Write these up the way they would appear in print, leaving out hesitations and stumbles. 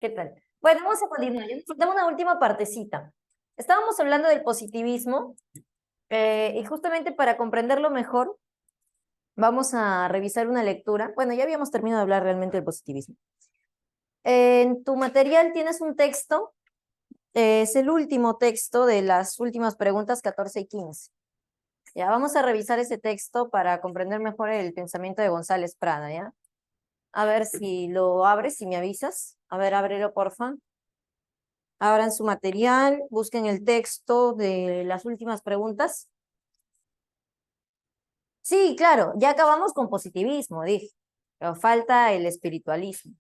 ¿Qué tal? Bueno, vamos a continuar. Ya nos faltaba una última partecita. Estábamos hablando del positivismo y justamente para comprenderlo mejor vamos a revisar una lectura. Bueno, ya habíamos terminado de hablar realmente del positivismo. En tu material tienes un texto, es el último texto de las últimas preguntas 14 y 15. Ya, vamos a revisar ese texto para comprender mejor el pensamiento de González Prada, ¿ya? A ver si lo abres, si me avisas. A ver, ábrelo, porfa. Abran su material, busquen el texto de las últimas preguntas. Sí, claro, ya acabamos con positivismo, dije, pero falta el espiritualismo.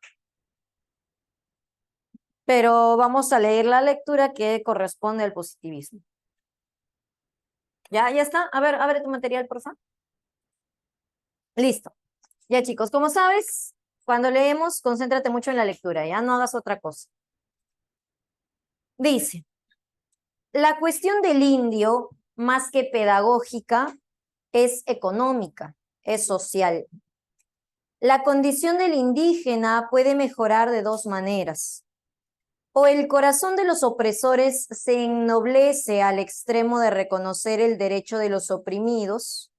Pero vamos a leer la lectura que corresponde al positivismo. ¿Ya está? A ver, abre tu material, por favor. Listo. Ya, chicos, como sabes, cuando leemos, concéntrate mucho en la lectura, ya no hagas otra cosa. Dice, la cuestión del indio, más que pedagógica, es económica, es social. La condición del indígena puede mejorar de dos maneras. O el corazón de los opresores se ennoblece al extremo de reconocer el derecho de los oprimidos,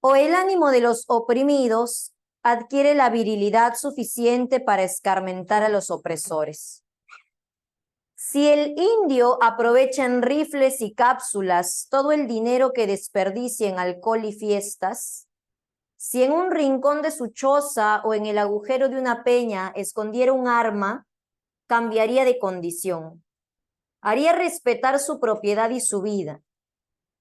o el ánimo de los oprimidos adquiere la virilidad suficiente para escarmentar a los opresores. Si el indio aprovecha en rifles y cápsulas todo el dinero que desperdicia en alcohol y fiestas, si en un rincón de su choza o en el agujero de una peña escondiera un arma, cambiaría de condición. Haría respetar su propiedad y su vida.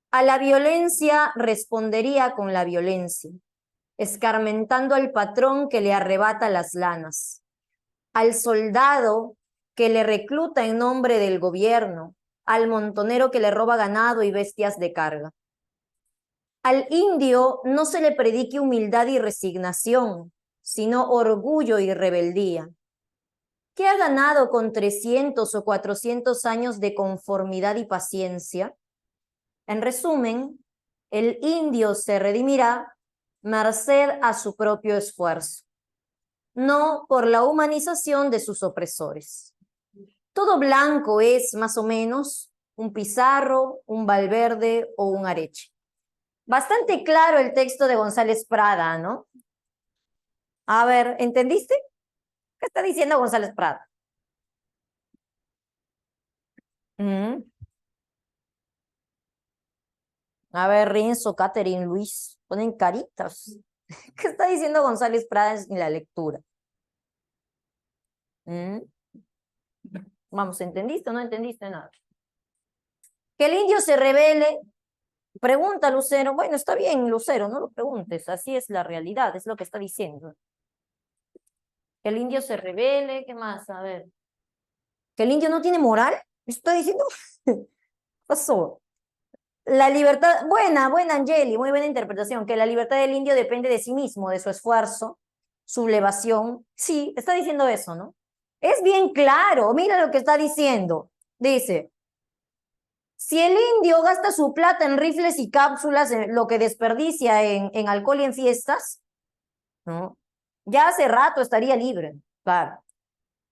A la violencia respondería con la violencia, escarmentando al patrón que le arrebata las lanas, al soldado que le recluta en nombre del gobierno, al montonero que le roba ganado y bestias de carga. Al indio no se le predique humildad y resignación, sino orgullo y rebeldía. ¿Qué ha ganado con 300 o 400 años de conformidad y paciencia? En resumen, el indio se redimirá merced a su propio esfuerzo, no por la humanización de sus opresores. Todo blanco es, más o menos, un Pizarro, un Valverde o un Areche. Bastante claro el texto de González Prada, ¿no? A ver, ¿entendiste? ¿Qué está diciendo González Prada? A ver, Renzo, Catherine, Luis, ponen caritas. ¿Qué está diciendo González Prada en la lectura? Vamos, ¿entendiste o no entendiste nada? Que el indio se rebele, pregunta Lucero. Bueno, está bien, Lucero, no lo preguntes, así es la realidad, es lo que está diciendo. Que el indio se rebele, ¿qué más? A ver. ¿Que el indio no tiene moral? ¿Eso está diciendo? ¿Qué pasó? La libertad, buena, Angeli, muy buena interpretación, que la libertad del indio depende de sí mismo, de su esfuerzo, sublevación. Sí, está diciendo eso, ¿no? Es bien claro, mira lo que está diciendo. Dice, si el indio gasta su plata en rifles y cápsulas, en lo que desperdicia en alcohol y en fiestas, ¿no? Ya hace rato estaría libre, claro.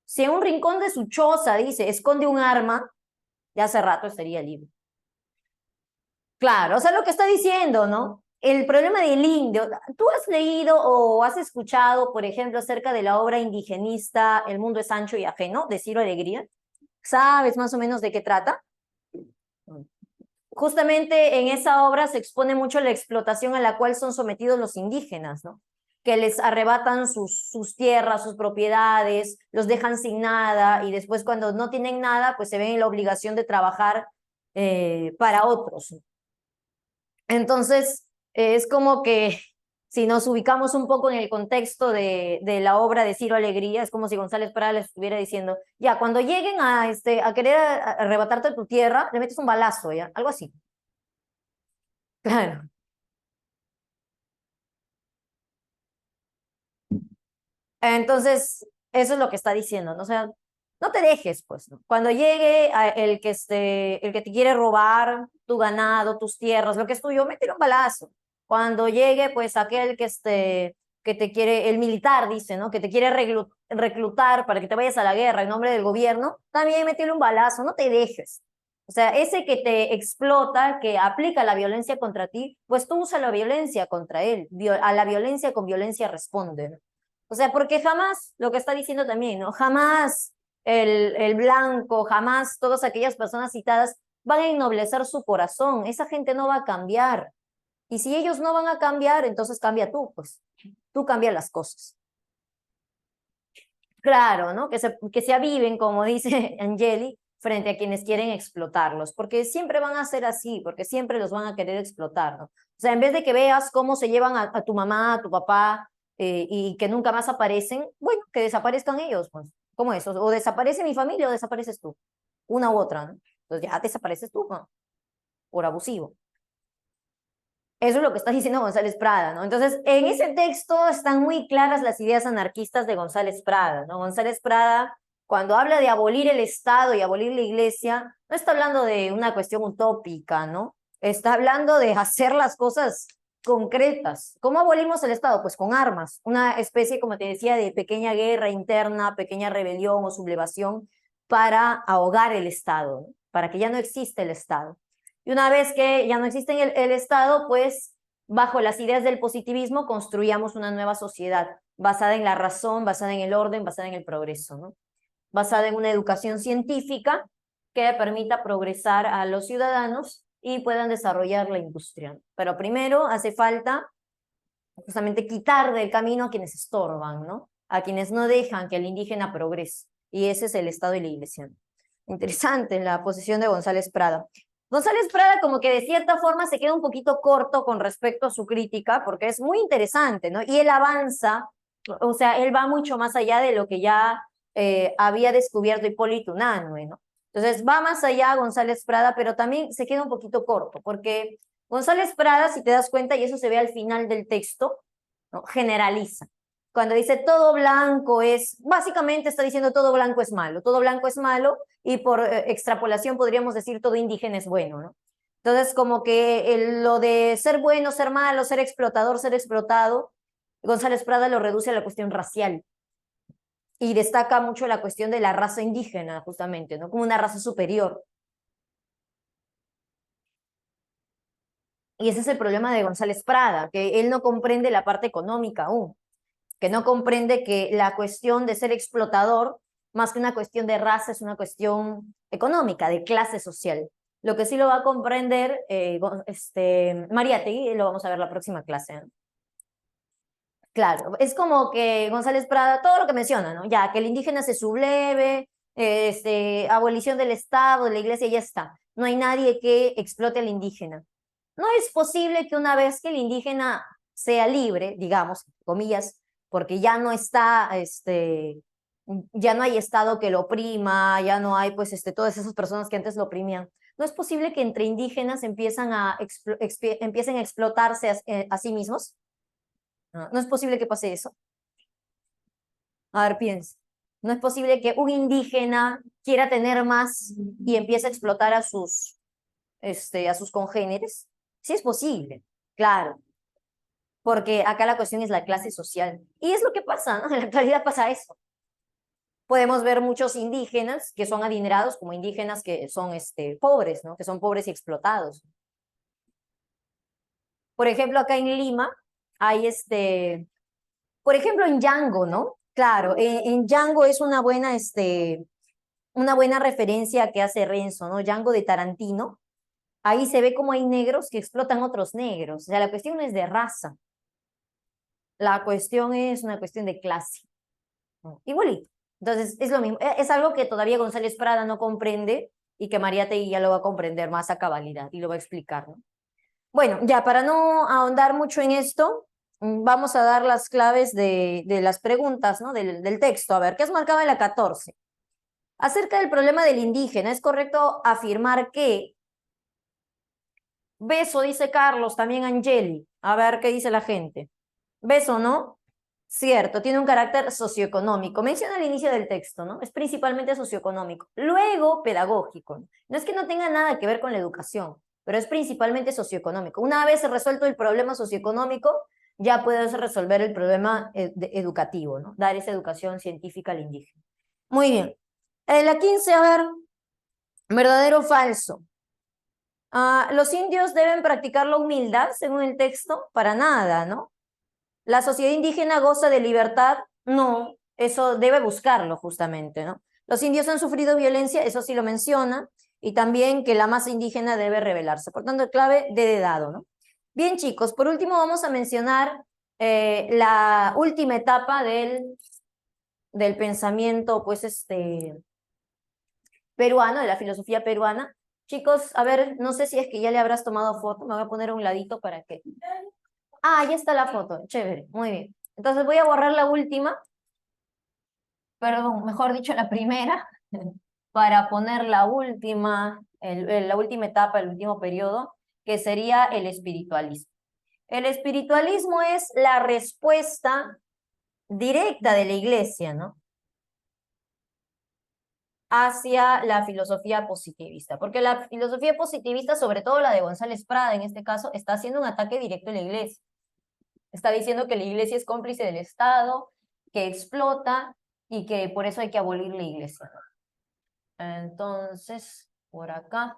Si en un rincón de su choza, dice, esconde un arma, ya hace rato estaría libre. Claro, o sea, lo que está diciendo, ¿no? El problema del indio, ¿tú has leído o has escuchado, por ejemplo, acerca de la obra indigenista El mundo es ancho y ajeno, de Ciro Alegría? ¿Sabes más o menos de qué trata? Justamente en esa obra se expone mucho la explotación a la cual son sometidos los indígenas, ¿no? Que les arrebatan sus tierras, sus propiedades, los dejan sin nada y después cuando no tienen nada, pues se ven en la obligación de trabajar para otros. Entonces, es como que si nos ubicamos un poco en el contexto de la obra de Ciro Alegría, es como si González Prada les estuviera diciendo, ya, cuando lleguen a querer arrebatarte tu tierra, le metes un balazo, ya, algo así. Claro. Entonces, eso es lo que está diciendo, ¿no? O sea, no te dejes, pues, ¿no? Cuando llegue el que te quiere robar tu ganado, tus tierras, lo que es tuyo, métele un balazo. Cuando llegue, pues, aquel que que te quiere, el militar dice, ¿no? Que te quiere reclutar para que te vayas a la guerra en nombre del gobierno, también métele un balazo, no te dejes. O sea, ese que te explota, que aplica la violencia contra ti, pues tú usa la violencia contra él. A la violencia con violencia responde, ¿no? O sea, porque jamás, lo que está diciendo también, ¿no? Jamás el blanco, jamás todas aquellas personas citadas van a ennoblecer su corazón. Esa gente no va a cambiar. Y si ellos no van a cambiar, entonces cambia tú, pues. Tú cambias las cosas. Claro, ¿no? Que se aviven, como dice Angeli, frente a quienes quieren explotarlos, porque siempre van a ser así, porque siempre los van a querer explotar, ¿no? O sea, en vez de que veas cómo se llevan a tu mamá, a tu papá, y que nunca más aparecen, bueno, que desaparezcan ellos, pues, como eso, o desaparece mi familia o desapareces tú, una u otra, ¿no? Entonces ya desapareces tú, ¿no? Por abusivo. Eso es lo que está diciendo González Prada, ¿no? Entonces, en ese texto están muy claras las ideas anarquistas de González Prada, ¿no? González Prada, cuando habla de abolir el Estado y abolir la Iglesia, no está hablando de una cuestión utópica, ¿no? Está hablando de hacer las cosas concretas. ¿Cómo abolimos el Estado? Pues con armas, una especie, como te decía, de pequeña guerra interna, pequeña rebelión o sublevación para ahogar el Estado, ¿no? Para que ya no exista el Estado. Y una vez que ya no existe el Estado, pues bajo las ideas del positivismo construyamos una nueva sociedad basada en la razón, basada en el orden, basada en el progreso, ¿no? Basada en una educación científica que permita progresar a los ciudadanos y puedan desarrollar la industria. Pero primero hace falta justamente quitar del camino a quienes estorban, ¿no? A quienes no dejan que el indígena progrese. Y ese es el Estado y la Iglesia. Interesante la posición de González Prada. González Prada como que de cierta forma se queda un poquito corto con respecto a su crítica, porque es muy interesante, ¿no? Y él avanza, o sea, él va mucho más allá de lo que ya había descubierto Hipólito Unanue, ¿no? Entonces va más allá González Prada, pero también se queda un poquito corto, porque González Prada, si te das cuenta, y eso se ve al final del texto, ¿no? Generaliza. Cuando dice todo blanco es, básicamente está diciendo todo blanco es malo, y por extrapolación podríamos decir todo indígena es bueno, ¿no? Entonces, como que lo de ser bueno, ser malo, ser explotador, ser explotado, González Prada lo reduce a la cuestión racial y destaca mucho la cuestión de la raza indígena, justamente, ¿no? Como una raza superior. Y ese es el problema de González Prada, que él no comprende la parte económica aún, que no comprende que la cuestión de ser explotador, más que una cuestión de raza, es una cuestión económica, de clase social. Lo que sí lo va a comprender Mariátegui, lo vamos a ver la próxima clase, ¿no? Claro, es como que González Prada, todo lo que menciona, ¿no? Ya, que el indígena se subleve, abolición del Estado, de la Iglesia, ya está. No hay nadie que explote al indígena. No es posible que una vez que el indígena sea libre, digamos, comillas, porque ya no está, ya no hay Estado que lo oprima, ya no hay, pues, todas esas personas que antes lo oprimían. No es posible que entre indígenas empiecen a explotarse a sí mismos. No, no es posible que pase eso. A ver, piensa. No es posible que un indígena quiera tener más y empiece a explotar a sus congéneres. Sí es posible, claro, porque acá la cuestión es la clase social. Y es lo que pasa, ¿no? En la actualidad pasa eso. Podemos ver muchos indígenas que son adinerados como indígenas que son pobres, ¿no? Que son pobres y explotados. Por ejemplo, acá en Lima hay por ejemplo, en Django, ¿no? Claro, en Django es una buena referencia que hace Renzo, ¿no? Django de Tarantino. Ahí se ve cómo hay negros que explotan otros negros. O sea, la cuestión no es de raza. La cuestión es una cuestión de clase. ¿No? Igualito. Entonces, es lo mismo. Es algo que todavía González Prada no comprende y que Mariátegui ya lo va a comprender más a cabalidad y lo va a explicar, ¿no? Bueno, ya para no ahondar mucho en esto, vamos a dar las claves de las preguntas, ¿no? Del texto. A ver, ¿qué has marcado en la 14? Acerca del problema del indígena, ¿es correcto afirmar que beso, dice Carlos, también Angeli? A ver qué dice la gente. Beso, ¿no? Cierto, tiene un carácter socioeconómico. Menciona al inicio del texto, ¿no? Es principalmente socioeconómico. Luego, pedagógico. No es que no tenga nada que ver con la educación, pero es principalmente socioeconómico. Una vez resuelto el problema socioeconómico, ya puedes resolver el problema educativo, ¿no? Dar esa educación científica al indígena. Muy bien. La 15, a ver, ¿verdadero o falso? ¿Los indios deben practicar la humildad según el texto? Para nada, ¿no? ¿La sociedad indígena goza de libertad? No, eso debe buscarlo justamente, ¿no? Los indios han sufrido violencia, eso sí lo menciona, y también que la masa indígena debe rebelarse. Por tanto, clave de dado, ¿no? Bien, chicos, por último vamos a mencionar la última etapa del pensamiento, pues, peruano, de la filosofía peruana. Chicos, a ver, no sé si es que ya le habrás tomado foto, me voy a poner a un ladito para que... Ah, ya está la foto, chévere, muy bien. Entonces voy a borrar la última, perdón, mejor dicho, la primera, para poner la última, la última etapa, el último periodo, que sería el espiritualismo. El espiritualismo es la respuesta directa de la iglesia, ¿no? Hacia la filosofía positivista, porque la filosofía positivista, sobre todo la de González Prada en este caso, está haciendo un ataque directo a la iglesia. Está diciendo que la iglesia es cómplice del Estado, que explota y que por eso hay que abolir la iglesia. Entonces, por acá,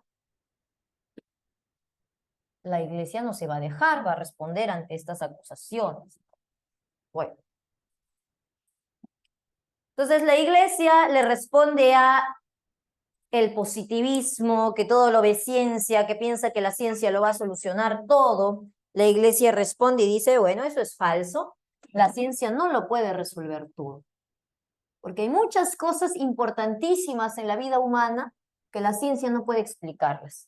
la iglesia no se va a dejar, va a responder ante estas acusaciones. Bueno. Entonces, la iglesia le responde a el positivismo, que todo lo ve ciencia, que piensa que la ciencia lo va a solucionar todo. La iglesia responde y dice, bueno, eso es falso. La ciencia no lo puede resolver todo. Porque hay muchas cosas importantísimas en la vida humana que la ciencia no puede explicarlas.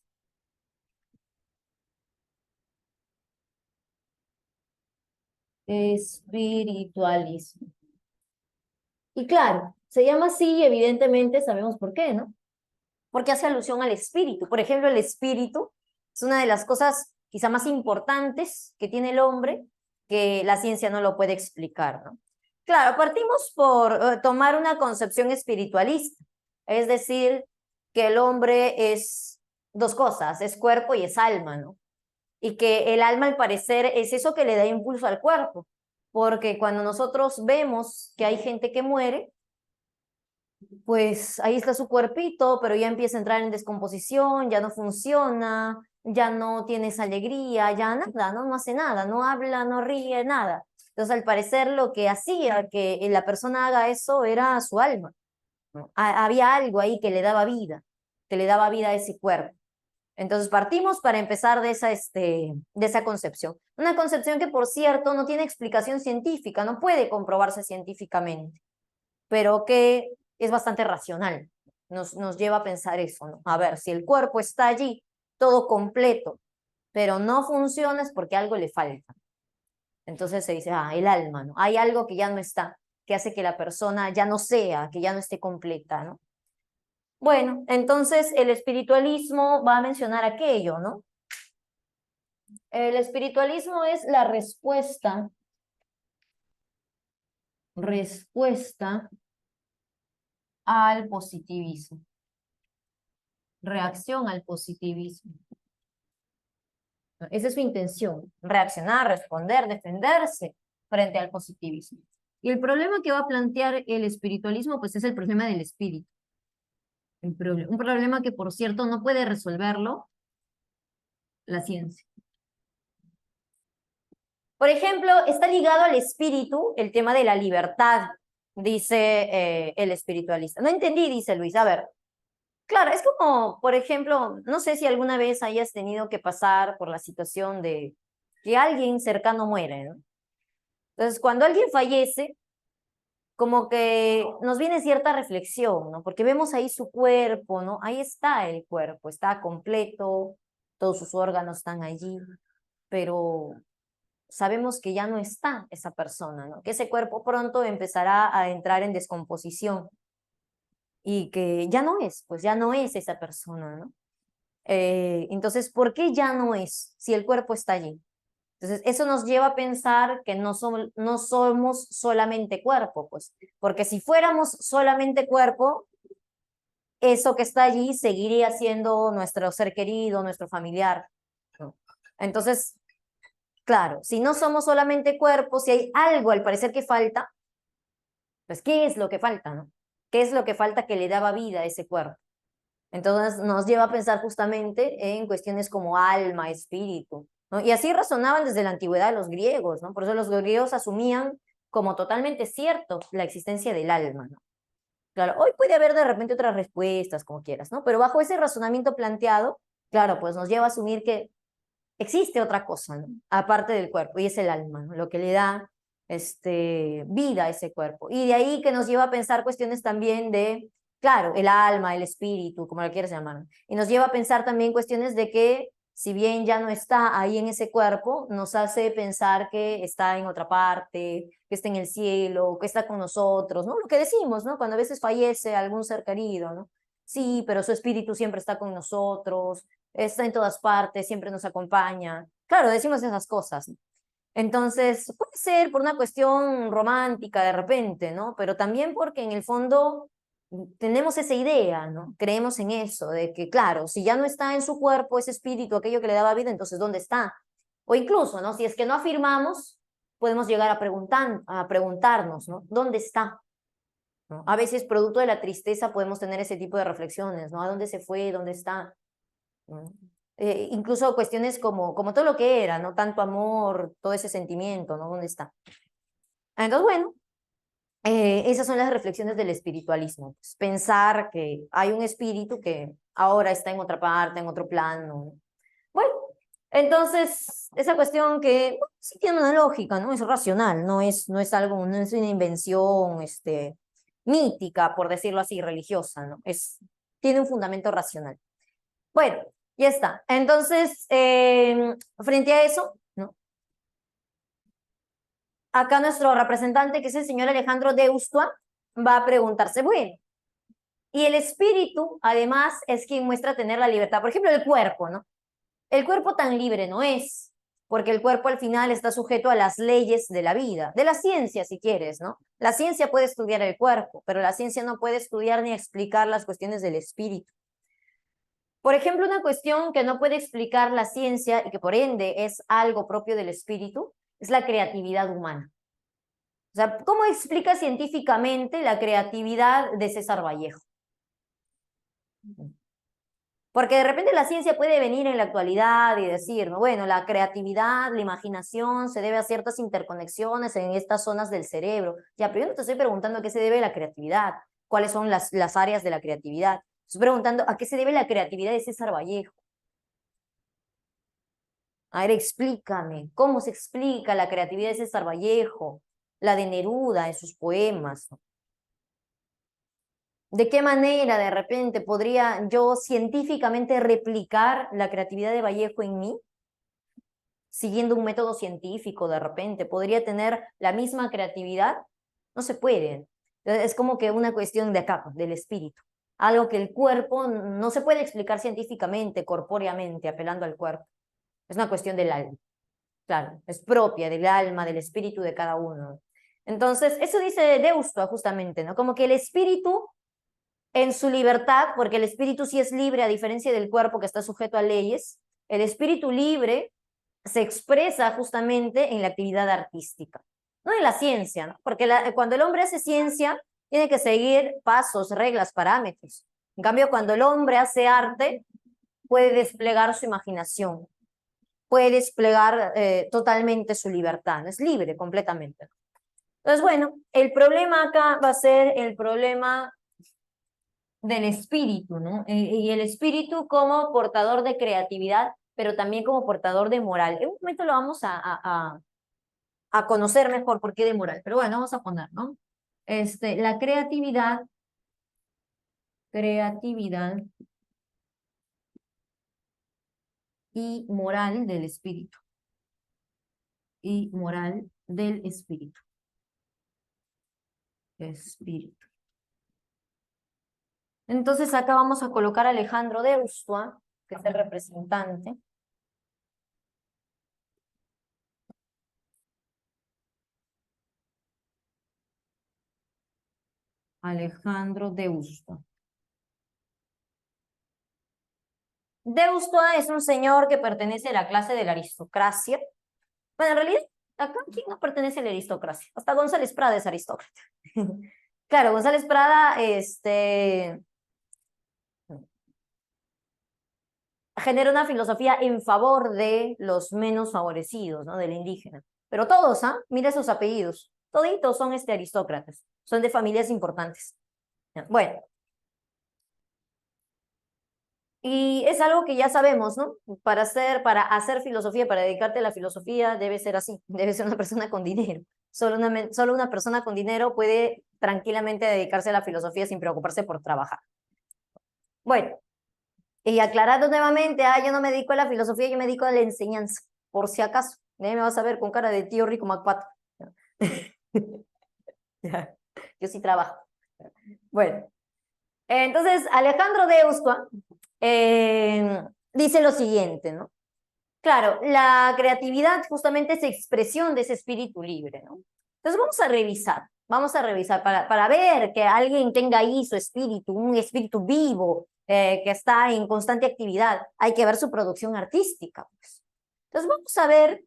Espiritualismo. Y claro, se llama así y evidentemente sabemos por qué, ¿no? Porque hace alusión al espíritu. Por ejemplo, el espíritu es una de las cosas quizá más importantes que tiene el hombre, que la ciencia no lo puede explicar, ¿no? Claro, partimos por tomar una concepción espiritualista, es decir, que el hombre es dos cosas, es cuerpo y es alma, ¿no? Y que el alma, al parecer, es eso que le da impulso al cuerpo, porque cuando nosotros vemos que hay gente que muere, pues ahí está su cuerpito, pero ya empieza a entrar en descomposición, ya no funciona, ya no tiene esa alegría, ya nada, ¿no? No hace nada, no habla, no ríe, nada. Entonces, al parecer, lo que hacía que la persona haga eso era su alma, ¿no? Había algo ahí que le daba vida a ese cuerpo. Entonces, partimos para empezar de esa concepción. Una concepción que, por cierto, no tiene explicación científica, no puede comprobarse científicamente, pero que es bastante racional. Nos lleva a pensar eso, ¿no? A ver, si el cuerpo está allí, todo completo, pero no funciona es porque algo le falta. Entonces se dice, el alma, ¿no? Hay algo que ya no está, que hace que la persona ya no sea, que ya no esté completa, ¿no? Bueno, entonces el espiritualismo va a mencionar aquello, ¿no? El espiritualismo es la respuesta al positivismo, reacción al positivismo. Esa es su intención, reaccionar, responder, defenderse frente al positivismo. Y el problema que va a plantear el espiritualismo, pues es el problema del espíritu. Un problema que, por cierto, no puede resolverlo la ciencia. Por ejemplo, está ligado al espíritu el tema de la libertad, dice el espiritualista. No entendí, dice Luis. A ver, claro, es como, por ejemplo, no sé si alguna vez hayas tenido que pasar por la situación de que alguien cercano muere, ¿no? Entonces, cuando alguien fallece, como que nos viene cierta reflexión, ¿no? Porque vemos ahí su cuerpo, ¿no? Ahí está el cuerpo, está completo, todos sus órganos están allí, pero sabemos que ya no está esa persona, ¿no? Que ese cuerpo pronto empezará a entrar en descomposición y que ya no es, pues ya no es esa persona, ¿no? Entonces, ¿por qué ya no es si el cuerpo está allí? Entonces, eso nos lleva a pensar que no somos solamente cuerpo, pues, porque si fuéramos solamente cuerpo, eso que está allí seguiría siendo nuestro ser querido, nuestro familiar, ¿no? Entonces, claro, si no somos solamente cuerpo, si hay algo al parecer que falta, pues ¿qué es lo que falta, no? ¿Qué es lo que falta que le daba vida a ese cuerpo? Entonces nos lleva a pensar justamente en cuestiones como alma, espíritu, ¿no? Y así razonaban desde la antigüedad los griegos, ¿no? Por eso los griegos asumían como totalmente cierto la existencia del alma, ¿no? Claro, hoy puede haber de repente otras respuestas, como quieras, ¿no? Pero bajo ese razonamiento planteado, claro, pues nos lleva a asumir que existe otra cosa, ¿no? Aparte del cuerpo, y es el alma, ¿no? Lo que le da vida a ese cuerpo. Y de ahí que nos lleva a pensar cuestiones también de, claro, el alma, el espíritu, como lo quieras llamar. Y nos lleva a pensar también cuestiones de que, si bien ya no está ahí en ese cuerpo, nos hace pensar que está en otra parte, que está en el cielo, que está con nosotros, ¿no? Lo que decimos, ¿no? Cuando a veces fallece algún ser querido, ¿no? Sí, pero su espíritu siempre está con nosotros, está en todas partes, siempre nos acompaña. Claro, decimos esas cosas, ¿no? Entonces, puede ser por una cuestión romántica de repente, ¿no? Pero también porque en el fondo tenemos esa idea, ¿no? Creemos en eso, de que, claro, si ya no está en su cuerpo ese espíritu, aquello que le daba vida, entonces, ¿dónde está? O incluso, ¿no? Si es que no afirmamos, podemos llegar a preguntarnos, ¿no? ¿Dónde está? ¿No? A veces, producto de la tristeza, podemos tener ese tipo de reflexiones, ¿no? ¿A dónde se fue? ¿Dónde está? ¿No? Incluso cuestiones como todo lo que era, ¿no? Tanto amor, todo ese sentimiento, ¿no? ¿Dónde está? Entonces, bueno, esas son las reflexiones del espiritualismo. Pues, pensar que hay un espíritu que ahora está en otra parte, en otro plano. Bueno, entonces, esa cuestión que bueno, sí tiene una lógica, ¿no? Es racional, no es algo, no es una invención, mítica, por decirlo así, religiosa, ¿no? Tiene un fundamento racional. Bueno, ya está. Entonces, frente a eso, ¿no? Acá nuestro representante, que es el señor Alejandro Deustua, va a preguntarse, bueno, y el espíritu, además, es quien muestra tener la libertad. Por ejemplo, el cuerpo, ¿no? El cuerpo tan libre no es, porque el cuerpo al final está sujeto a las leyes de la vida, de la ciencia, si quieres, ¿no? La ciencia puede estudiar el cuerpo, pero la ciencia no puede estudiar ni explicar las cuestiones del espíritu. Por ejemplo, una cuestión que no puede explicar la ciencia y que por ende es algo propio del espíritu es la creatividad humana. O sea, ¿cómo explica científicamente la creatividad de César Vallejo? Porque de repente la ciencia puede venir en la actualidad y decir, ¿no? Bueno, la creatividad, la imaginación se debe a ciertas interconexiones en estas zonas del cerebro. Ya, pero yo no te estoy preguntando a qué se debe la creatividad, cuáles son las áreas de la creatividad. Estoy preguntando a qué se debe la creatividad de César Vallejo. A ver, explícame, ¿cómo se explica la creatividad de César Vallejo, la de Neruda en sus poemas? ¿De qué manera de repente podría yo científicamente replicar la creatividad de Vallejo en mí? Siguiendo un método científico de repente, ¿podría tener la misma creatividad? No se puede. Es como que una cuestión de acá, del espíritu. Algo que el cuerpo no se puede explicar científicamente, corpóreamente, apelando al cuerpo. Es una cuestión del alma. Claro, es propia del alma, del espíritu de cada uno. Entonces, eso dice Deusto justamente, ¿no? Como que el espíritu en su libertad, porque el espíritu sí es libre a diferencia del cuerpo que está sujeto a leyes, el espíritu libre se expresa justamente en la actividad artística, no en la ciencia, ¿no? Porque cuando el hombre hace ciencia, tiene que seguir pasos, reglas, parámetros. En cambio, cuando el hombre hace arte, puede desplegar su imaginación, puede desplegar totalmente su libertad, es libre completamente. Entonces, bueno, el problema acá va a ser el problema del espíritu, ¿no? Y el espíritu como portador de creatividad, pero también como portador de moral. En un momento lo vamos a conocer mejor por qué de moral, pero bueno, vamos a poner, ¿no? La creatividad y moral del espíritu. Y moral del espíritu. Espíritu. Entonces acá vamos a colocar a Alejandro Deustua, que es el representante. Alejandro Deustua. Deustua es un señor que pertenece a la clase de la aristocracia, Bueno, en realidad, acá, ¿quién no pertenece a la aristocracia? Hasta González Prada es aristócrata. Claro, González Prada, genera una filosofía en favor de los menos favorecidos, ¿no? Del indígena. Pero todos, ¿ah? Mira sus apellidos. Toditos son aristócratas. Son de familias importantes. Bueno, y es algo que ya sabemos, ¿no? Para hacer filosofía, para dedicarte a la filosofía, debe ser así. Debe ser una persona con dinero. Solo una persona con dinero puede tranquilamente dedicarse a la filosofía sin preocuparse por trabajar. Bueno, y aclarando nuevamente, yo no me dedico a la filosofía, yo me dedico a la enseñanza, por si acaso. Me vas a ver con cara de tío rico MacPato. Yo sí trabajo. Bueno, entonces Alejandro de Eustua dice lo siguiente, ¿no? Claro, la creatividad justamente es expresión de ese espíritu libre, ¿no? Entonces vamos a revisar para ver que alguien tenga ahí su espíritu, un espíritu vivo, que está en constante actividad. Hay que ver su producción artística, pues. Entonces vamos a ver,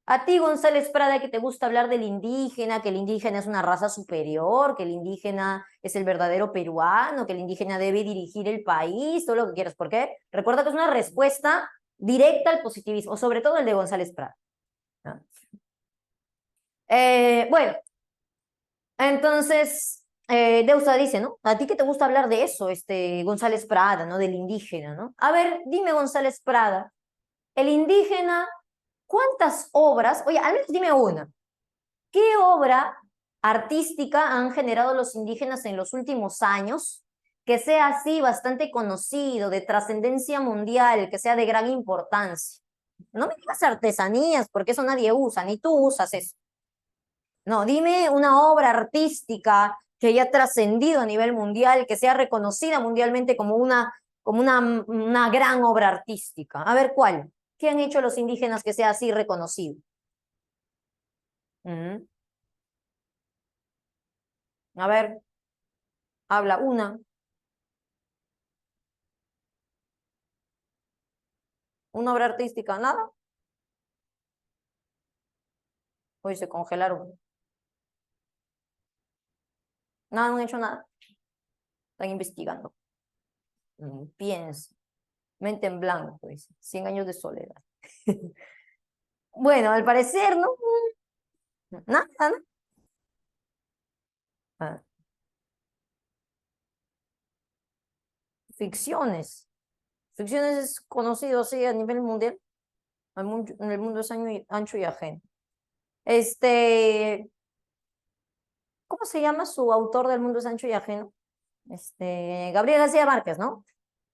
a ti González Prada, que te gusta hablar del indígena, que el indígena es una raza superior, que el indígena es el verdadero peruano, que el indígena debe dirigir el país, todo lo que quieras. ¿Por qué? Recuerda que es una respuesta directa al positivismo, sobre todo el de González Prada, ¿no? Bueno, entonces, Deusa dice, ¿no? A ti que te gusta hablar de eso, González Prada, ¿no? Del indígena, ¿no? A ver, dime, González Prada, el indígena, ¿cuántas obras? Oye, al menos dime una. ¿Qué obra artística han generado los indígenas en los últimos años que sea así bastante conocido, de trascendencia mundial, que sea de gran importancia? No me digas artesanías, porque eso nadie usa, ni tú usas eso. No, dime una obra artística que haya trascendido a nivel mundial, que sea reconocida mundialmente como una gran obra artística. A ver, ¿cuál? ¿Qué han hecho los indígenas que sea así reconocido? Mm. A ver, habla una obra artística, nada. Hoy se congelaron. Nada, no han hecho nada. Están investigando. Piensa. Mente en blanco, pues. 100 años de soledad. Bueno, al parecer, ¿no? Nada, ¿no? Ah, ficciones. Ficciones es conocido así a nivel mundial. En el mundo es ancho y ajeno. ¿Cómo se llama su autor del mundo es ancho y ajeno? Gabriel García Márquez, ¿no?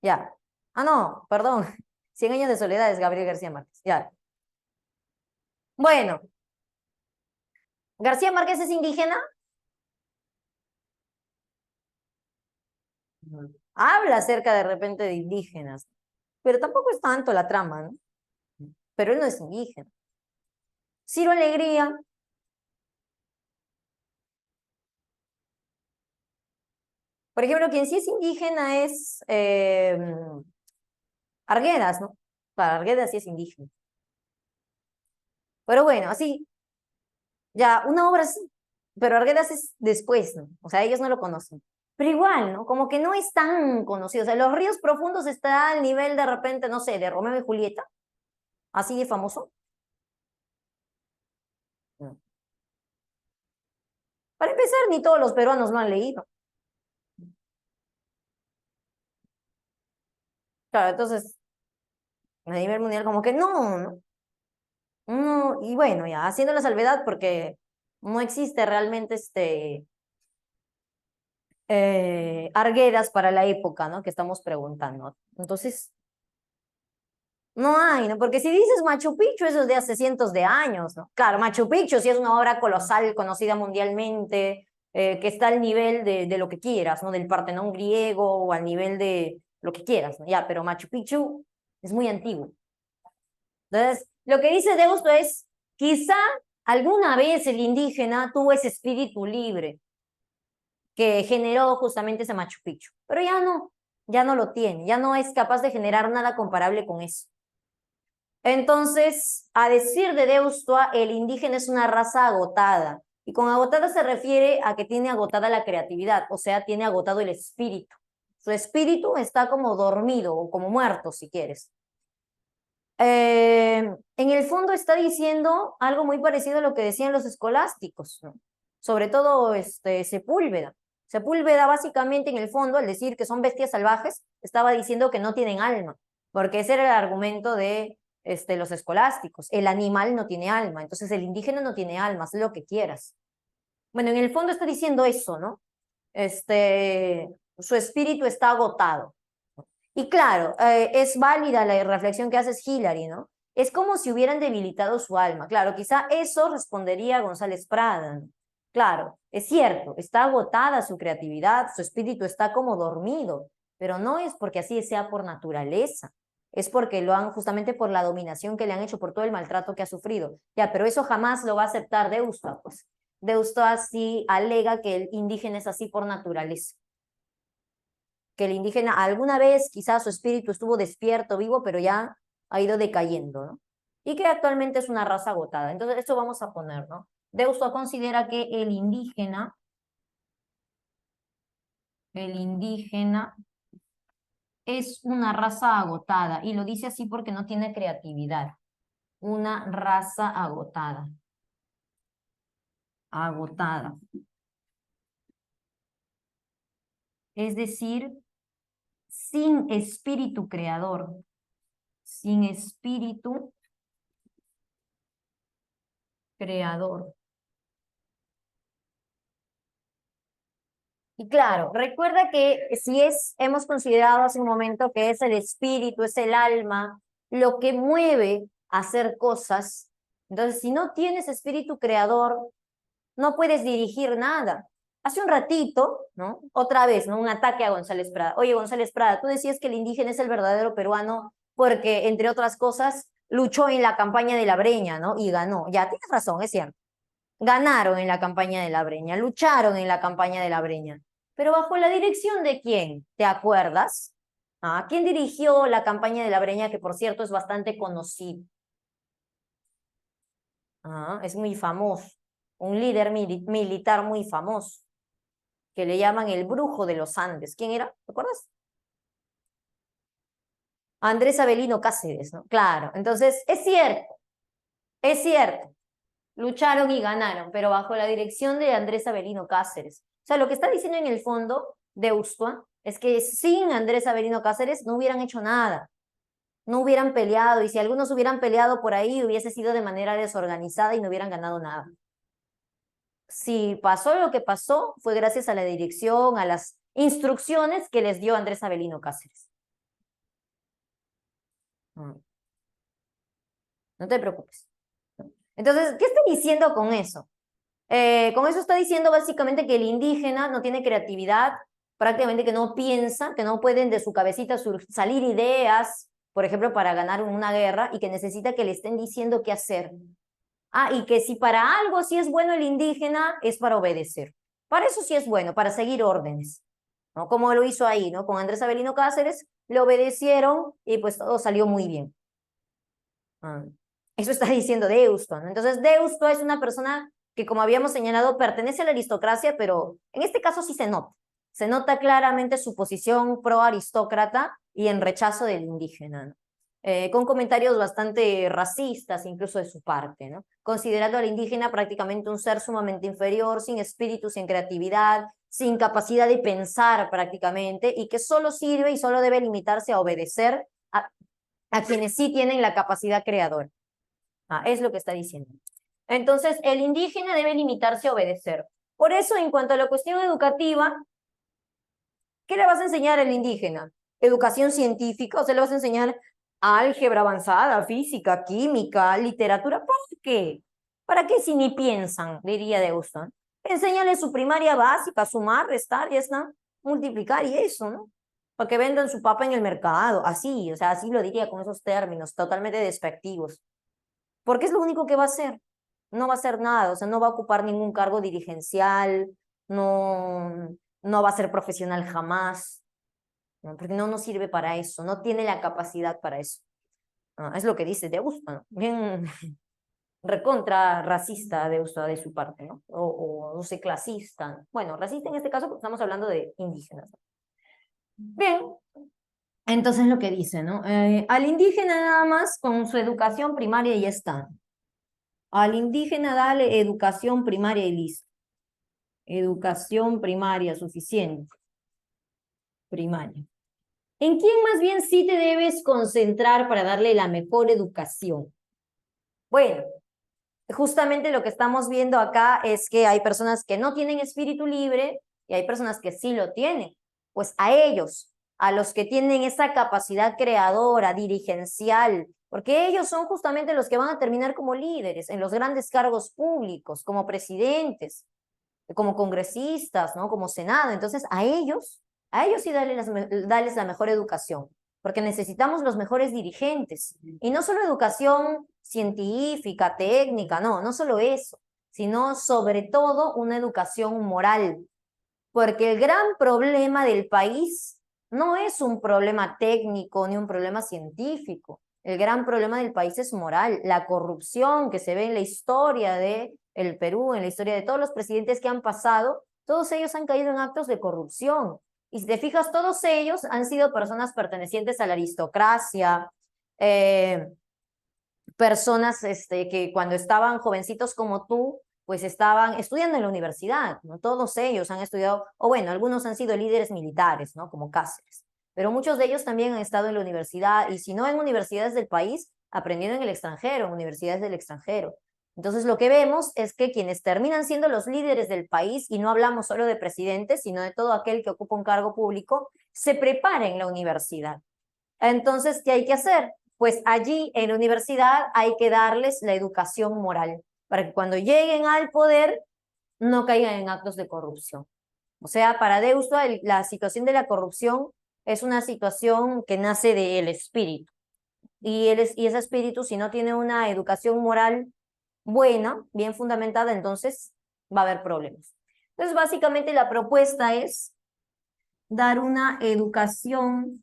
Ya. Ah, no, perdón. 100 años de soledad es Gabriel García Márquez. Ya. Bueno, ¿García Márquez es indígena? Habla acerca de repente de indígenas, pero tampoco es tanto la trama, ¿no? Pero él no es indígena. Ciro Alegría, por ejemplo, quien sí es indígena es Arguedas, ¿no? Claro, Arguedas sí es indígena. Pero bueno, así, ya, una obra sí, pero Arguedas es después, ¿no? O sea, ellos no lo conocen. Pero igual, ¿no? Como que no es tan conocido. O sea, Los Ríos Profundos está al nivel de repente, no sé, de Romeo y Julieta, así de famoso. Mm. Para empezar, ni todos los peruanos lo han leído. Claro, entonces, a nivel mundial, como que no, ¿no? No, y bueno, ya, haciendo la salvedad porque no existe realmente Arguedas para la época, ¿no? Que estamos preguntando. Entonces, no hay, ¿no? Porque si dices Machu Picchu, eso es de hace cientos de años, ¿no? Claro, Machu Picchu sí es una obra colosal, conocida mundialmente, que está al nivel de lo que quieras, ¿no? Del Partenón griego o al nivel de lo que quieras, ¿no? Ya, pero Machu Picchu es muy antiguo. Entonces, lo que dice Deusto es, quizá alguna vez el indígena tuvo ese espíritu libre que generó justamente ese Machu Picchu, pero ya no lo tiene, ya no es capaz de generar nada comparable con eso. Entonces, a decir de Deustua, el indígena es una raza agotada. Y con agotada se refiere a que tiene agotada la creatividad, o sea, tiene agotado el espíritu. Su espíritu está como dormido o como muerto, si quieres. En el fondo está diciendo algo muy parecido a lo que decían los escolásticos, ¿no? Sobre todo Sepúlveda. Sepúlveda básicamente en el fondo, al decir que son bestias salvajes, estaba diciendo que no tienen alma, porque ese era el argumento de los escolásticos. El animal no tiene alma, entonces el indígena no tiene alma, haz lo que quieras. Bueno, en el fondo está diciendo eso, ¿no? Su espíritu está agotado. Y claro, es válida la reflexión que haces, Hillary, ¿no? Es como si hubieran debilitado su alma. Claro, quizá eso respondería a González Prada, ¿no? Claro, es cierto, está agotada su creatividad, su espíritu está como dormido, pero no es porque así sea por naturaleza, es porque lo han, justamente por la dominación que le han hecho, por todo el maltrato que ha sufrido. Ya, pero eso jamás lo va a aceptar Deusto, pues. Deusto así alega que el indígena es así por naturaleza, que el indígena alguna vez quizás su espíritu estuvo despierto, vivo, pero ya ha ido decayendo, ¿no? Y que actualmente es una raza agotada. Entonces, esto vamos a poner, ¿no? Deusto considera que el indígena es una raza agotada, y lo dice así porque no tiene creatividad. Una raza agotada. Agotada. Es decir, sin espíritu creador. Sin espíritu creador. Y claro, recuerda que si hemos considerado hace un momento que es el espíritu, es el alma, lo que mueve a hacer cosas. Entonces, si no tienes espíritu creador, no puedes dirigir nada. Hace un ratito, ¿no? Otra vez, ¿no? Un ataque a González Prada. Oye, González Prada, tú decías que el indígena es el verdadero peruano porque, entre otras cosas, luchó en la campaña de la Breña, ¿no? Y ganó. Ya, tienes razón, es cierto. Ganaron en la campaña de la Breña, lucharon en la campaña de la Breña. Pero ¿bajo la dirección de quién? ¿Te acuerdas? ¿Ah? ¿Quién dirigió la campaña de la Breña, que por cierto es bastante conocido? Ah, es muy famoso. Un líder militar muy famoso, que le llaman el brujo de los Andes. ¿Quién era? ¿Te acuerdas? Andrés Avelino Cáceres, ¿no? Claro. Entonces, es cierto. Lucharon y ganaron, pero bajo la dirección de Andrés Avelino Cáceres. O sea, lo que está diciendo en el fondo de Ustua es que sin Andrés Avelino Cáceres no hubieran hecho nada, no hubieran peleado, y si algunos hubieran peleado por ahí, hubiese sido de manera desorganizada y no hubieran ganado nada. Si pasó lo que pasó, fue gracias a la dirección, a las instrucciones que les dio Andrés Avelino Cáceres. No te preocupes. Entonces, ¿qué está diciendo con eso? Con eso está diciendo básicamente que el indígena no tiene creatividad, prácticamente que no piensa, que no pueden de su cabecita salir ideas, por ejemplo, para ganar una guerra, y que necesita que le estén diciendo qué hacer. Ah, y que si para algo sí es bueno el indígena, es para obedecer. Para eso sí es bueno, para seguir órdenes, ¿no? Como lo hizo ahí, ¿no? Con Andrés Avelino Cáceres, le obedecieron y pues todo salió muy bien. Ah, eso está diciendo Deusto, ¿no? Entonces, Deusto es una persona que, como habíamos señalado, pertenece a la aristocracia, pero en este caso sí se nota. Se nota claramente su posición pro aristócrata y en rechazo del indígena, ¿no? Con comentarios bastante racistas, incluso de su parte, ¿no? Considerando al indígena prácticamente un ser sumamente inferior, sin espíritu, sin creatividad, sin capacidad de pensar prácticamente, y que solo sirve y solo debe limitarse a obedecer a quienes sí tienen la capacidad creadora. Ah, es lo que está diciendo. Entonces, el indígena debe limitarse a obedecer. Por eso, en cuanto a la cuestión educativa, ¿qué le vas a enseñar al indígena? ¿Educación científica? ¿O se le vas a enseñar álgebra avanzada, física, química, literatura? ¿Para qué? ¿Para qué si ni piensan? Diría Deusto. Enséñale su primaria básica, sumar, restar, ya está, multiplicar y eso, ¿no? Para que vendan su papa en el mercado, así, o sea, así lo diría con esos términos totalmente despectivos. Porque es lo único que va a hacer. No va a hacer nada, o sea, no va a ocupar ningún cargo dirigencial, no va a ser profesional jamás, ¿no? Porque no sirve para eso, no tiene la capacidad para eso. Es lo que dice Deusto, ¿no? Bien recontra racista Deusto de su parte, ¿no? O no sé, clasista. Bueno, racista en este caso porque estamos hablando de indígenas. Bien, entonces lo que dice, ¿no? Al indígena nada más con su educación primaria y ya está. Al indígena dale educación primaria y listo. Educación primaria suficiente. Primaria. ¿En quién más bien sí te debes concentrar para darle la mejor educación? Bueno, justamente lo que estamos viendo acá es que hay personas que no tienen espíritu libre y hay personas que sí lo tienen. Pues a ellos, a los que tienen esa capacidad creadora, dirigencial, porque ellos son justamente los que van a terminar como líderes en los grandes cargos públicos, como presidentes, como congresistas, ¿no? Como Senado. Entonces, a ellos sí darles la mejor educación, porque necesitamos los mejores dirigentes. Y no solo educación científica, técnica, no solo eso, sino sobre todo una educación moral, porque el gran problema del país no es un problema técnico ni un problema científico. El gran problema del país es moral, la corrupción que se ve en la historia de el Perú, en la historia de todos los presidentes que han pasado, todos ellos han caído en actos de corrupción. Y si te fijas, todos ellos han sido personas pertenecientes a la aristocracia, personas que cuando estaban jovencitos como tú, pues estaban estudiando en la universidad, ¿no? Todos ellos han estudiado, o bueno, algunos han sido líderes militares, ¿no? Como Cáceres, pero muchos de ellos también han estado en la universidad, y si no en universidades del país, aprendiendo en el extranjero, en universidades del extranjero. Entonces lo que vemos es que quienes terminan siendo los líderes del país, y no hablamos solo de presidentes, sino de todo aquel que ocupa un cargo público, se prepara en la universidad. Entonces, ¿qué hay que hacer? Pues allí en la universidad hay que darles la educación moral para que cuando lleguen al poder no caigan en actos de corrupción. O sea, para Deusto la situación de la corrupción es una situación que nace del espíritu. Y ese espíritu, si no tiene una educación moral buena, bien fundamentada, entonces va a haber problemas. Entonces, básicamente la propuesta es dar una educación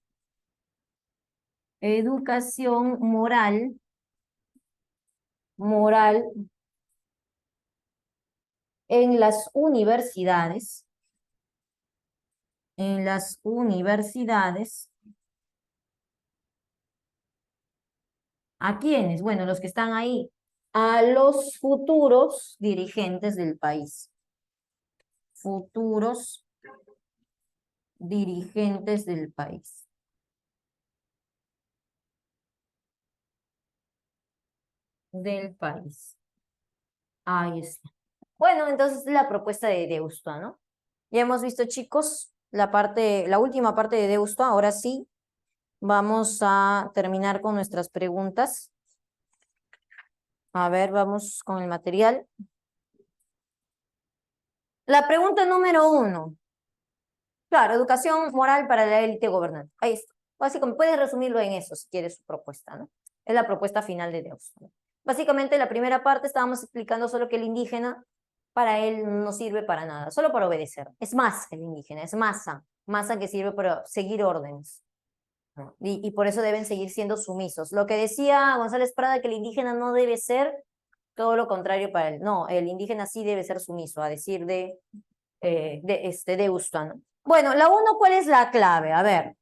moral en las universidades, ¿a quiénes? Bueno, los que están ahí, a los futuros dirigentes del país, futuros dirigentes del país. Ahí está. Bueno, entonces la propuesta de Deusto, ¿no? Ya hemos visto, chicos, la última parte de Deusto. Ahora sí, vamos a terminar con nuestras preguntas. A ver, vamos con el material. La pregunta número 1. Claro, educación moral para la élite gobernante. Ahí está. Básicamente, puedes resumirlo en eso si quieres su propuesta, ¿no? Es la propuesta final de Deusto, ¿no? Básicamente, la primera parte estábamos explicando solo que el indígena, para él no sirve para nada, solo para obedecer. Es masa el indígena, es masa que sirve para seguir órdenes, ¿no? Y por eso deben seguir siendo sumisos. Lo que decía González Prada, que el indígena no debe ser todo lo contrario para él. No, el indígena sí debe ser sumiso, a decir de Deusto, ¿no? Bueno, la 1, ¿cuál es la clave? A ver.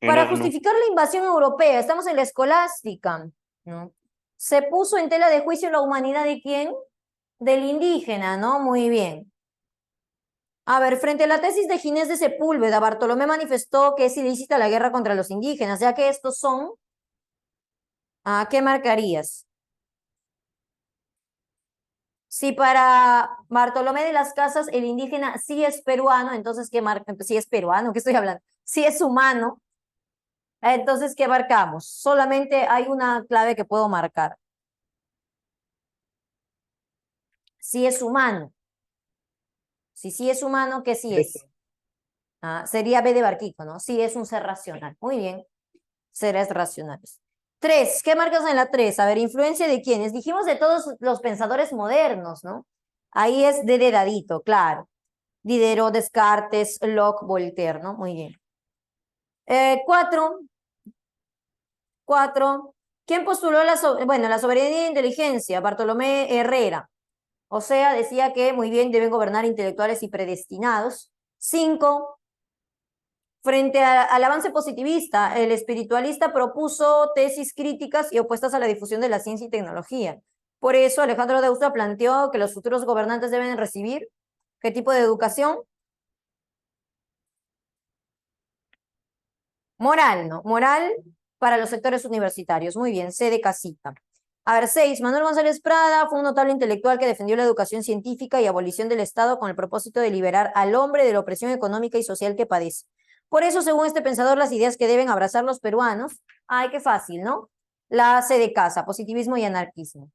Para justificar la invasión europea, estamos en la escolástica, ¿no? Se puso en tela de juicio la humanidad ¿de quién? Del indígena, ¿no? Muy bien. A ver, frente a la tesis de Ginés de Sepúlveda, Bartolomé manifestó que es ilícita la guerra contra los indígenas, ya que estos son, ¿a qué marcarías? Si para Bartolomé de las Casas el indígena sí es peruano, entonces ¿qué marca? Sí es peruano, ¿qué estoy hablando? Sí es humano, entonces ¿qué marcamos? Solamente hay una clave que puedo marcar. Si es humano. Si sí es humano, ¿qué sí es? Sería B de Barquito, ¿no? Sí es un ser racional. Muy bien. Seres racionales. 3, ¿qué marcas en la 3? A ver, ¿influencia de quiénes? Dijimos de todos los pensadores modernos, ¿no? Ahí es de dedadito, claro. Diderot, Descartes, Locke, Voltaire, ¿no? Muy bien. 4, 4. ¿Quién postuló la soberanía de inteligencia? Bartolomé Herrera. O sea, decía que muy bien deben gobernar intelectuales y predestinados. 5. Frente al avance positivista, el espiritualista propuso tesis críticas y opuestas a la difusión de la ciencia y tecnología. Por eso, Alejandro de Austa planteó que los futuros gobernantes deben recibir ¿qué tipo de educación? Moral, ¿no? Moral para los sectores universitarios. Muy bien, C de casita. A ver, 6. Manuel González Prada fue un notable intelectual que defendió la educación científica y abolición del Estado con el propósito de liberar al hombre de la opresión económica y social que padece. Por eso, según este pensador, las ideas que deben abrazar los peruanos, ay, qué fácil, ¿no? La C de casa, positivismo y anarquismo.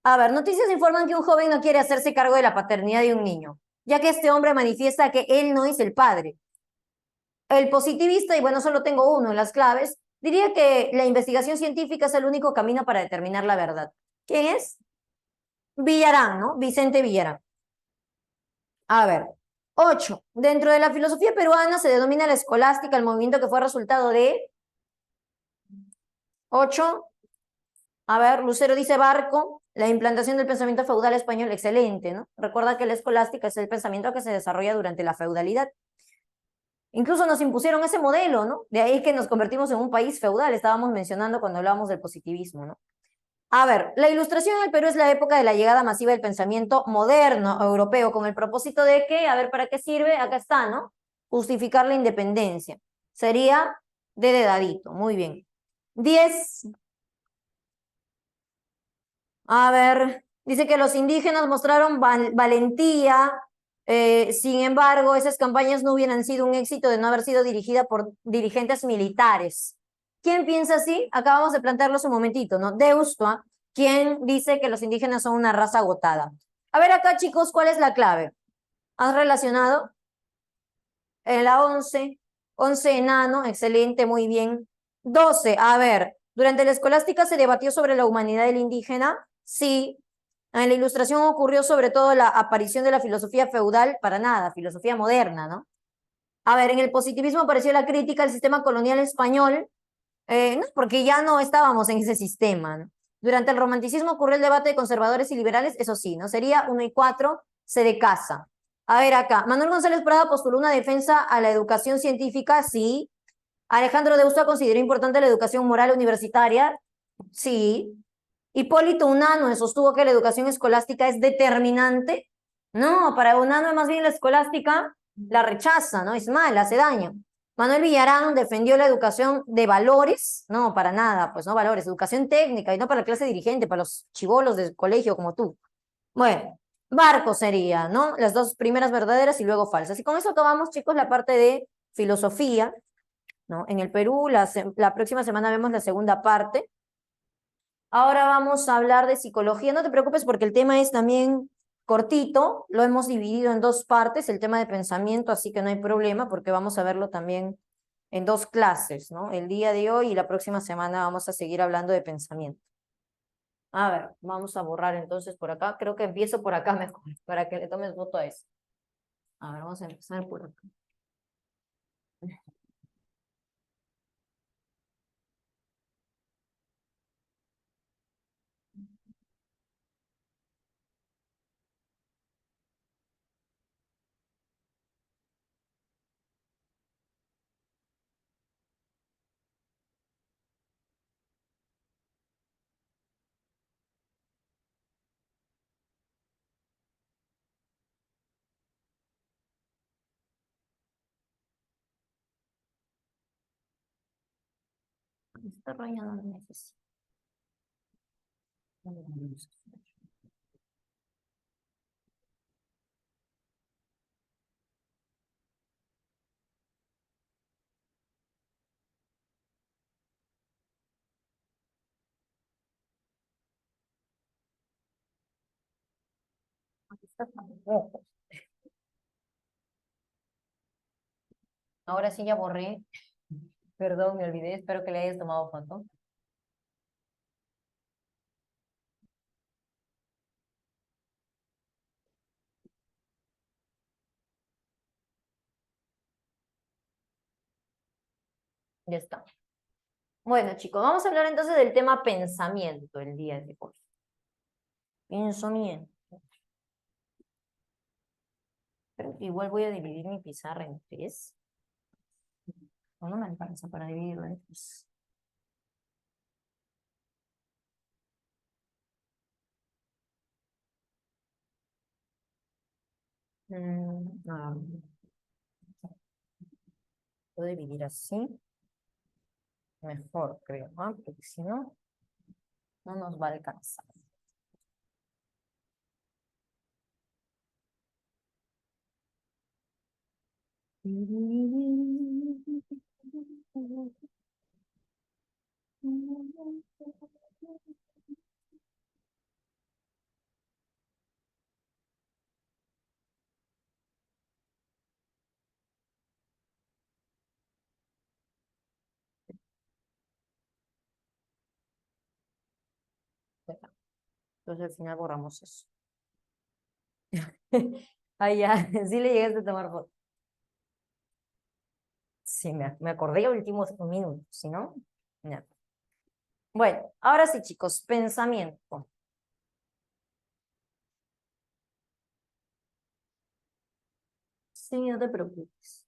A ver, noticias informan que un joven no quiere hacerse cargo de la paternidad de un niño, ya que este hombre manifiesta que él no es el padre. El positivista, y bueno, solo tengo uno en las claves, diría que la investigación científica es el único camino para determinar la verdad. ¿Quién es? Villarán, ¿no? Vicente Villarán. A ver. 8. Dentro de la filosofía peruana se denomina la escolástica el movimiento que fue resultado de 8. A ver, Lucero dice Barco, la implantación del pensamiento feudal español, excelente, ¿no? Recuerda que la escolástica es el pensamiento que se desarrolla durante la feudalidad. Incluso nos impusieron ese modelo, ¿no? De ahí que nos convertimos en un país feudal, estábamos mencionando cuando hablábamos del positivismo, ¿no? A ver, la ilustración en el Perú es la época de la llegada masiva del pensamiento moderno europeo, con el propósito de que, a ver, ¿para qué sirve? Acá está, ¿no? Justificar la independencia. Sería de dedadito, muy bien. 10. A ver, dice que los indígenas mostraron valentía, sin embargo, esas campañas no hubieran sido un éxito de no haber sido dirigida por dirigentes militares. ¿Quién piensa así? Acabamos de plantearlo hace un momentito, ¿no? Deustua, quien dice que los indígenas son una raza agotada. A ver acá, chicos, ¿cuál es la clave? ¿Has relacionado? En la 11, 11 enano, excelente, muy bien. 12, a ver, durante la escolástica se debatió sobre la humanidad del indígena. Sí. En la ilustración ocurrió sobre todo la aparición de la filosofía feudal, para nada, filosofía moderna, ¿no? A ver, en el positivismo apareció la crítica al sistema colonial español, no, porque ya no estábamos en ese sistema, ¿no? Durante el romanticismo ocurrió el debate de conservadores y liberales, eso sí, ¿no? Sería 1 y 4, se de casa. A ver acá, Manuel González Prada postuló una defensa a la educación científica, sí. Alejandro de Usta consideró importante la educación moral universitaria, sí. Hipólito Unanue sostuvo que la educación escolástica es determinante. No, para Unanue más bien la escolástica la rechaza, ¿no? Es mala, hace daño. Manuel Villarán defendió la educación de valores, no, para nada, pues no valores, educación técnica y no para la clase dirigente, para los chivolos del colegio como tú. Bueno, Barco sería, ¿no? Las dos primeras verdaderas y luego falsas. Y con eso acabamos, chicos, la parte de filosofía, ¿no? En el Perú, la próxima semana vemos la segunda parte. Ahora vamos a hablar de psicología. No te preocupes porque el tema es también cortito. Lo hemos dividido en dos partes, el tema de pensamiento, así que no hay problema porque vamos a verlo también en dos clases, ¿no? El día de hoy y la próxima semana vamos a seguir hablando de pensamiento. A ver, vamos a borrar entonces por acá. Creo que empiezo por acá mejor, para que le tomes voto a eso. A ver, vamos a empezar por acá. Esta raya no la necesito. Ahora sí ya borré. Perdón, me olvidé. Espero que le hayas tomado foto. Ya está. Bueno, chicos, vamos a hablar entonces del tema pensamiento el día de hoy. Pensamiento. Pero igual voy a dividir mi pizarra en tres. No me alcanza para dividirla en tres. No, puedo dividir así. Mejor, creo, ¿no? Porque si no, no nos va a alcanzar. Entonces al final borramos eso. Ay, ya, sí le llegaste a tomar foto. Sí, me acordé a últimos minutos, ¿sí no? Ya. Bueno, ahora sí, chicos, pensamiento. Sí, no te preocupes.